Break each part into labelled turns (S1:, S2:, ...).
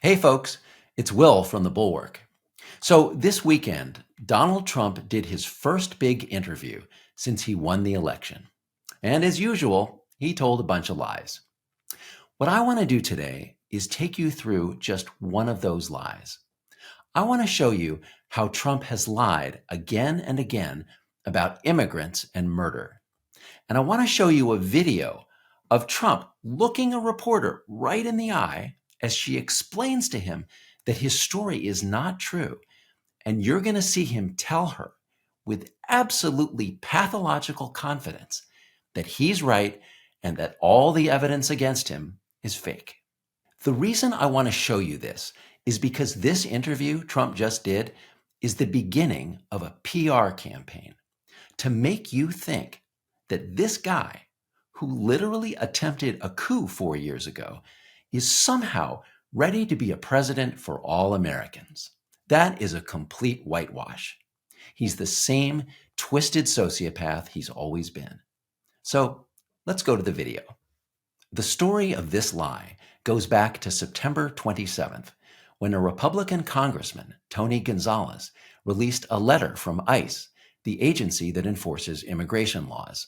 S1: Hey folks, it's Will from the Bulwark. So this weekend, Donald Trump did his first big interview since he won the election. And as usual, he told a bunch of lies. What I want to do today is take you through just one of those lies. I want to show you how Trump has lied again and again about immigrants and murder. And I want to show you a video of Trump looking a reporter right in the eye as she explains to him that his story is not true. And you're going to see him tell her with absolutely pathological confidence that he's right and that all the evidence against him is fake. The reason I want to show you this is because this interview Trump just did is the beginning of a PR campaign to make you think that this guy, who literally attempted a coup 4 years ago, is somehow ready to be a president for all Americans. That is a complete whitewash. He's the same twisted sociopath he's always been. So let's go to the video. The story of this lie goes back to September 27th, when a Republican congressman, Tony Gonzalez, released a letter from ICE, the agency that enforces immigration laws.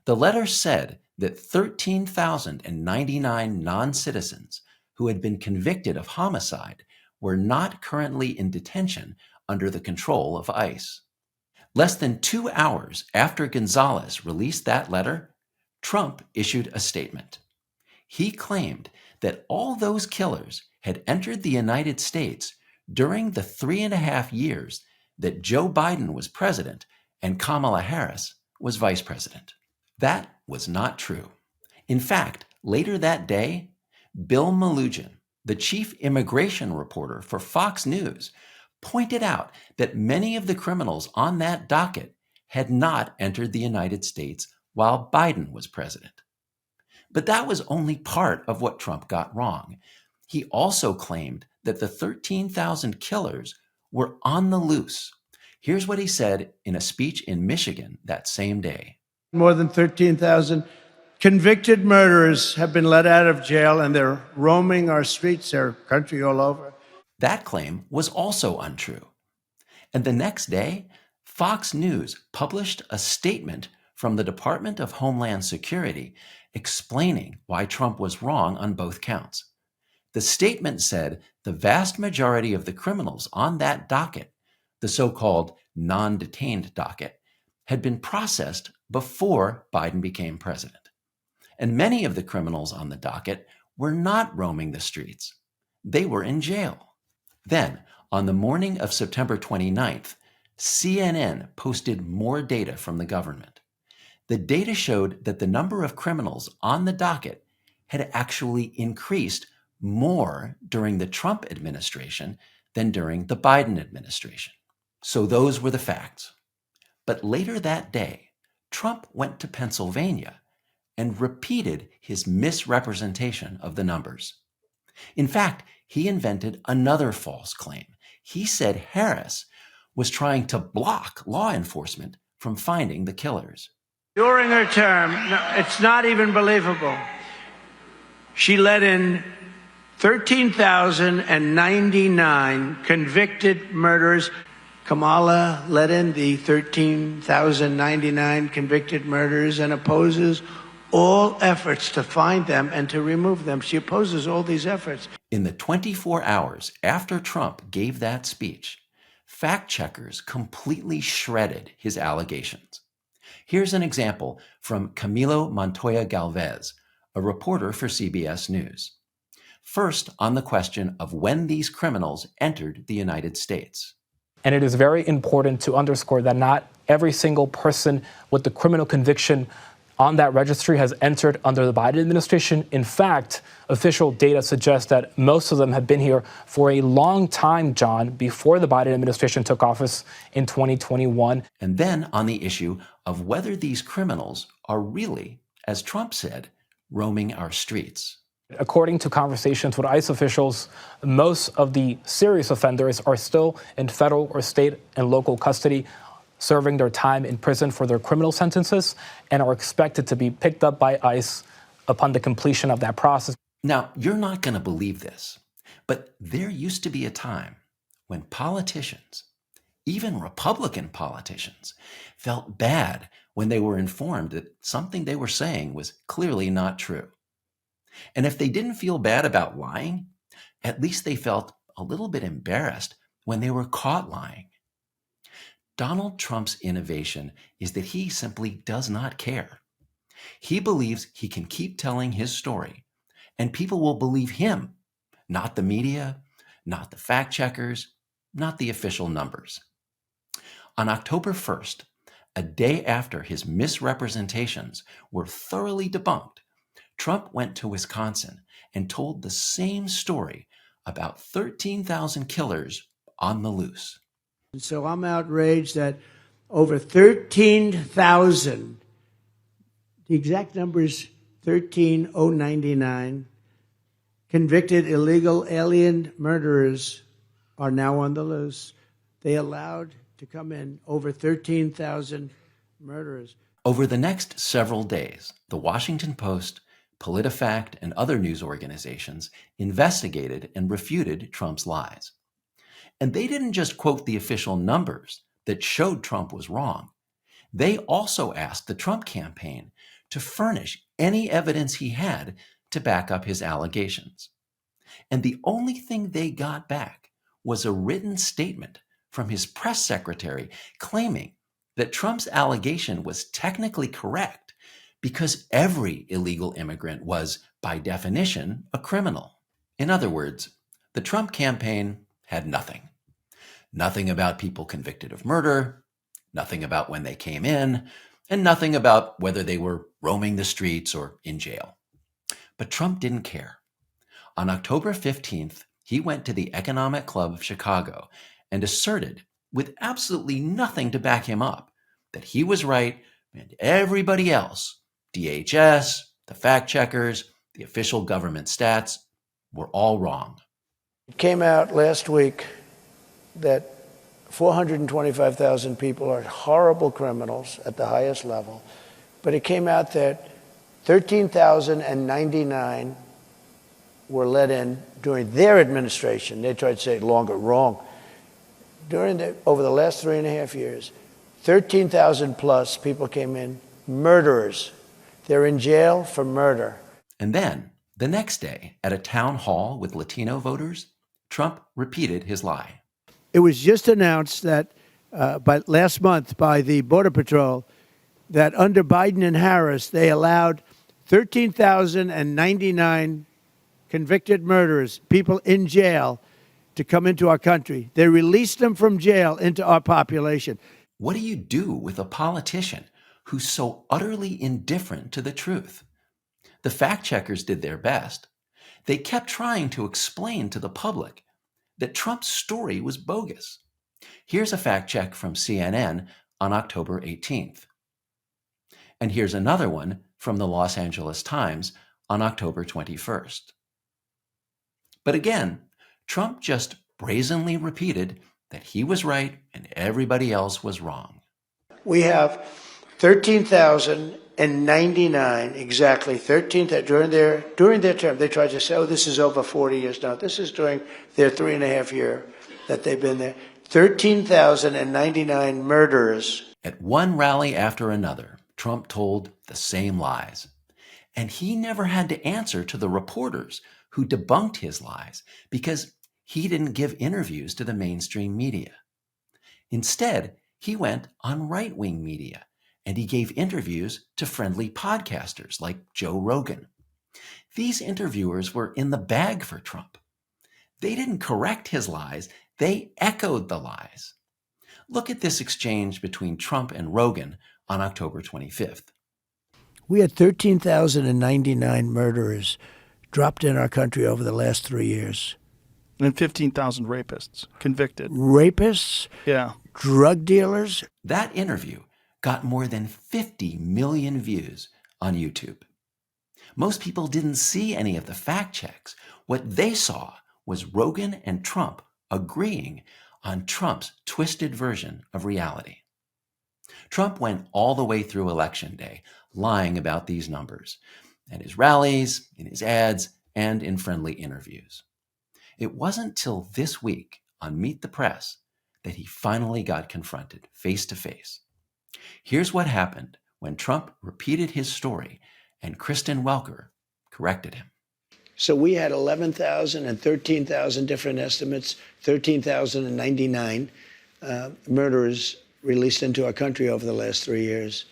S1: The letter said that 13,099 non-citizens who had been convicted of homicide were not currently in detention under the control of ICE. Less than 2 hours after Gonzalez released that letter, Trump issued a statement. He claimed that all those killers had entered the United States during the 3.5 years that Joe Biden was president and Kamala Harris was vice president. That was not true. In fact, later that day, Bill Melugin, the chief immigration reporter for Fox News, pointed out that many of the criminals on that docket had not entered the United States while Biden was president. But that was only part of what Trump got wrong. He also claimed that the 13,000 killers were on the loose. Here's what he said in a speech in Michigan that same day.
S2: More than 13,000 convicted murderers have been let out of jail, and they're roaming our streets, their country all over.
S1: That claim was also untrue. And the next day, Fox News published a statement from the Department of Homeland Security explaining why Trump was wrong on both counts. The statement said the vast majority of the criminals on that docket, the so-called non-detained docket, had been processed before Biden became president. And many of the criminals on the docket were not roaming the streets. They were in jail. Then, on the morning of September 29th, CNN posted more data from the government. The data showed that the number of criminals on the docket had actually increased more during the Trump administration than during the Biden administration. So those were the facts. But later that day, Trump went to Pennsylvania and repeated his misrepresentation of the numbers. In fact, he invented another false claim. He said Harris was trying to block law enforcement from finding the killers.
S2: During her term, it's not even believable, she let in 13,099 convicted murderers. Kamala let in the 13,099 convicted murderers and opposes all efforts to find them and to remove them. She opposes all these efforts.
S1: In the 24 hours after Trump gave that speech, fact checkers completely shredded his allegations. Here's an example from Camilo Montoya Galvez, a reporter for CBS News. First, on the question of when these criminals entered the United States.
S3: And it is very important to underscore that not every single person with the criminal conviction on that registry has entered under the Biden administration. In fact, official data suggests that most of them have been here for a long time, John, before the Biden administration took office in 2021.
S1: And then on the issue of whether these criminals are really, as Trump said, roaming our streets.
S3: According to conversations with ICE officials, most of the serious offenders are still in federal or state and local custody, serving their time in prison for their criminal sentences, and are expected to be picked up by ICE upon the completion of that process.
S1: Now, you're not going to believe this. But there used to be a time when politicians, even Republican politicians, felt bad when they were informed that something they were saying was clearly not true. And if they didn't feel bad about lying, at least they felt a little bit embarrassed when they were caught lying. Donald Trump's innovation is that he simply does not care. He believes he can keep telling his story, and people will believe him, not the media, not the fact checkers, not the official numbers. On October 1st, a day after his misrepresentations were thoroughly debunked, Trump went to Wisconsin and told the same story about 13,000 killers on the loose.
S2: And so I'm outraged that over 13,000, the exact number is 13,099, convicted illegal alien murderers are now on the loose. They allowed to come in over 13,000 murderers.
S1: Over the next several days, the Washington Post, PolitiFact, and other news organizations investigated and refuted Trump's lies. And they didn't just quote the official numbers that showed Trump was wrong. They also asked the Trump campaign to furnish any evidence he had to back up his allegations. And the only thing they got back was a written statement from his press secretary claiming that Trump's allegation was technically correct because every illegal immigrant was, by definition, a criminal. In other words, the Trump campaign had nothing. Nothing about people convicted of murder, nothing about when they came in, and nothing about whether they were roaming the streets or in jail. But Trump didn't care. On October 15th, he went to the Economic Club of Chicago and asserted, with absolutely nothing to back him up, that he was right and everybody else, DHS, the fact checkers, the official government stats, were all wrong.
S2: It came out last week that 425,000 people are horrible criminals at the highest level, but it came out that 13,099 were let in during their administration. They tried to say it longer, wrong. Over the last 3.5 years, 13,000 plus people came in, murderers. They're in jail for murder.
S1: And then, the next day, at a town hall with Latino voters, Trump repeated his lie.
S2: It was just announced that last month by the Border Patrol that under Biden and Harris, they allowed 13,099 convicted murderers, people in jail, to come into our country. They released them from jail into our population.
S1: What do you do with a politician who's so utterly indifferent to the truth? The fact checkers did their best. They kept trying to explain to the public that Trump's story was bogus. Here's a fact check from CNN on October 18th. And here's another one from the Los Angeles Times on October 21st. But again, Trump just brazenly repeated that he was right and everybody else was wrong.
S2: We have 13,099, exactly 13,000 during their term. They tried to say, oh, this is over 40 years now. This is during their 3.5 year that they've been there. 13,099 murderers.
S1: At one rally after another, Trump told the same lies. And he never had to answer to the reporters who debunked his lies because he didn't give interviews to the mainstream media. Instead, he went on right-wing media and he gave interviews to friendly podcasters like Joe Rogan. These interviewers were in the bag for Trump. They didn't correct his lies, they echoed the lies. Look at this exchange between Trump and Rogan on October 25th.
S2: We had 13,099 murderers dropped in our country over the last 3 years.
S4: And 15,000 rapists convicted.
S2: Rapists?
S4: Yeah.
S2: Drug dealers?
S1: That interview got more than 50 million views on YouTube. Most people didn't see any of the fact checks. What they saw was Rogan and Trump agreeing on Trump's twisted version of reality. Trump went all the way through Election Day lying about these numbers at his rallies, in his ads, and in friendly interviews. It wasn't till this week on Meet the Press that he finally got confronted face to face. Here's what happened when Trump repeated his story and Kristen Welker corrected him.
S2: So we had 11,000 and 13,000 different estimates, 13,099 murderers released into our country over the last 3 years.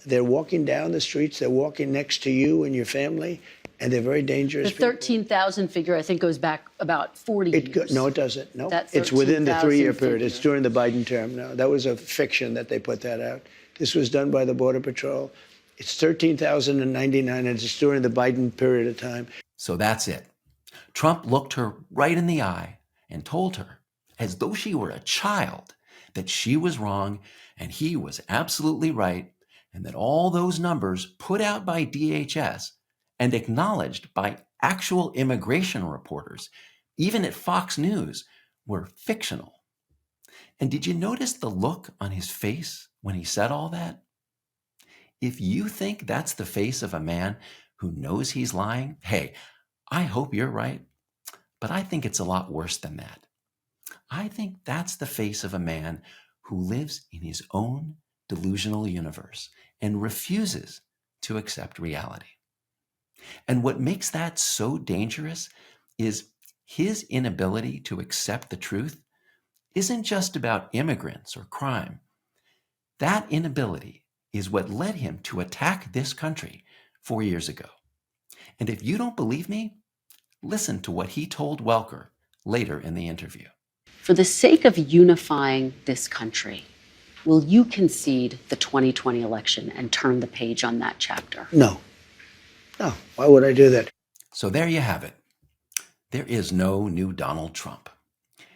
S2: They're walking down the streets. They're walking next to you and your family, and they're very dangerous.
S5: The 13,000 figure, I think, goes back about 40 years.
S2: No, it doesn't. No,
S5: That
S2: it's within the 3-year
S5: 13,000
S2: period. It's
S5: figure.
S2: during the Biden term. No, that was a fiction that they put that out. This was done by the Border Patrol. It's 13,099, and it's during the Biden period of time.
S1: So that's it. Trump looked her right in the eye and told her, as though she were a child, that she was wrong and he was absolutely right, and that all those numbers put out by DHS and acknowledged by actual immigration reporters, even at Fox News, were fictional. And did you notice the look on his face when he said all that? If you think that's the face of a man who knows he's lying, hey, I hope you're right. But I think it's a lot worse than that. I think that's the face of a man who lives in his own delusional universe and refuses to accept reality. And what makes that so dangerous is his inability to accept the truth isn't just about immigrants or crime. That inability is what led him to attack this country 4 years ago. And if you don't believe me, listen to what he told Welker later in the interview.
S5: For the sake of unifying this country, will you concede the 2020 election and turn the page on that chapter?
S2: No. No. Why would I do that?
S1: So there you have it. There is no new Donald Trump.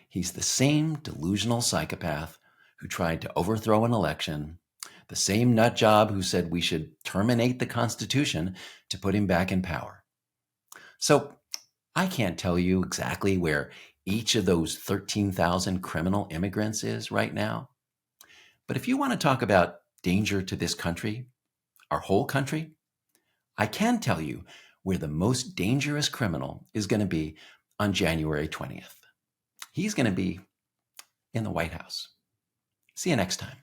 S1: He's the same delusional psychopath who tried to overthrow an election, the same nut job who said we should terminate the Constitution to put him back in power. So I can't tell you exactly where each of those 13,000 criminal immigrants is right now. But if you want to talk about danger to this country, our whole country, I can tell you where the most dangerous criminal is going to be on January 20th. He's going to be in the White House. See you next time.